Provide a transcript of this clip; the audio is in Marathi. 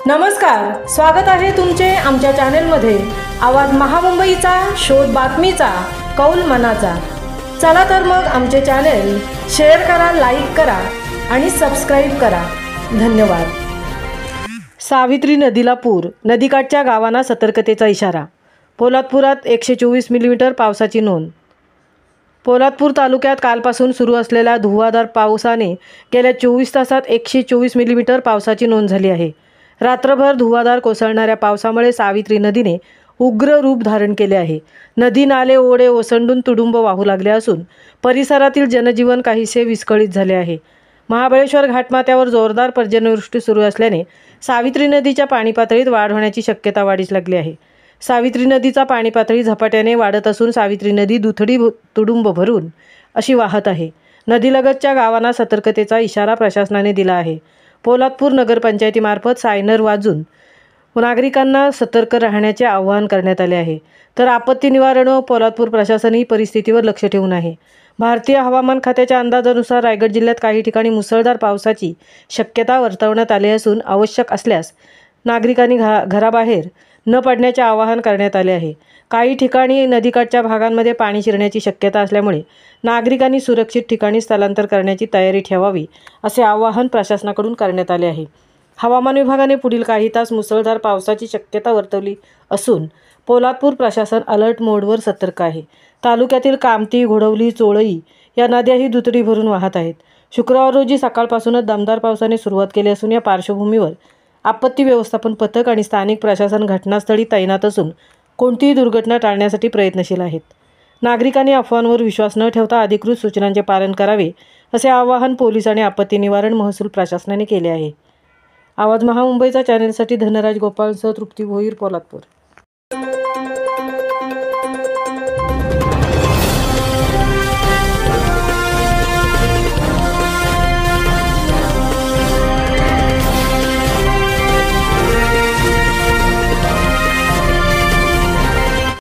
नमस्कार, स्वागत आहे तुमचे आमच्या चॅनलमध्ये। आवाज महामुंबईचा, शोध बातमीचा, कौल मनाचा। चला तर मग आमचे चॅनल शेअर करा, लाईक करा आणि सबस्क्राइब करा। धन्यवाद। सावित्री नदीला पूर, नदीकाठच्या गावांना सतर्कतेचा इशारा। पोलादपुरात 124 मिलीमीटर पावसाची नोंद। पोलादपूर तालुक्यात कालपासून सुरू असलेल्या धुव्वाधार पावसाने गेल्या 24 तासात 124 मिलीमीटर पावसाची नोंद झाली आहे। रात्रभर धुव्वाधार कोसळणाऱ्या पावसामुळे सावित्री नदीने उग्र रूप धारण केले आहे। नदी नाले ओढे ओसंडून तुडुंब वाहू लागले असून परिसरातील जनजीवन काहीसे विस्कळीत झाले आहे। महाबळेश्वर घाटमाथ्यावर जोरदार पर्जन्यवृष्टी सुरू असल्याने सावित्री नदीच्या पाणी पातळीत वाढ होण्याची शक्यता वाढीस लागली आहे। सावित्री नदीचा पाणी पातळी झपाट्याने वाढत असून सावित्री नदी दुथडी तुडुंब भरून अशी वाहत आहे। नदीलगतच्या गावांना सतर्कतेचा इशारा प्रशासनाने दिला आहे। पोलादपूर नगरपंचायतीमार्फत सायनर वाजून नागरिकांना सतर्क राहण्याचे आवाहन करण्यात आले आहे। तर आपत्ती निवारण व पोलादपूर प्रशासनही परिस्थितीवर लक्ष ठेवून आहे। भारतीय हवामान खात्याच्या अंदाजानुसार रायगड जिल्ह्यात काही ठिकाणी मुसळधार पावसाची शक्यता वर्तवण्यात आली असून आवश्यक असल्यास नागरिकांनी घराबाहेर न पडण्याचे आवाहन करण्यात आले आहे। काही ठिकाणी नदीकाठच्या भागांमध्ये पाणी शिरण्याची शक्यता असल्यामुळे नागरिकांनी सुरक्षित ठिकाणी स्थलांतर करण्याची तयारी ठेवावी असे आवाहन प्रशासनाकडून करण्यात आले आहे। हवामान विभागाने पुढील काही तास मुसळधार पावसाची शक्यता वर्तवली असून पोलादपूर प्रशासन अलर्ट मोडवर सतर्क आहे। तालुक्यातील कामती, घोडवली, चोळई या नद्याही दुथडी भरून वाहत आहेत। शुक्रवार रोजी सकाळपासूनच दमदार पावसाने सुरुवात केली असून या पार्श्वभूमीवर आपत्ती व्यवस्थापन पथक आणि स्थानिक प्रशासन घटनास्थळी तैनात असून कोणतीही दुर्घटना टाळण्यासाठी प्रयत्नशील आहेत। नागरिकांनी अफवांवर विश्वास न ठेवता अधिकृत सूचनांचे पालन करावे असे आवाहन पोलीस आणि आपत्ती निवारण महसूल प्रशासनाने केले आहे। आवाज महामुंबईचा चॅनलसाठी धनराज गोपाळसह तृप्ती भोईर, पोलादपूर।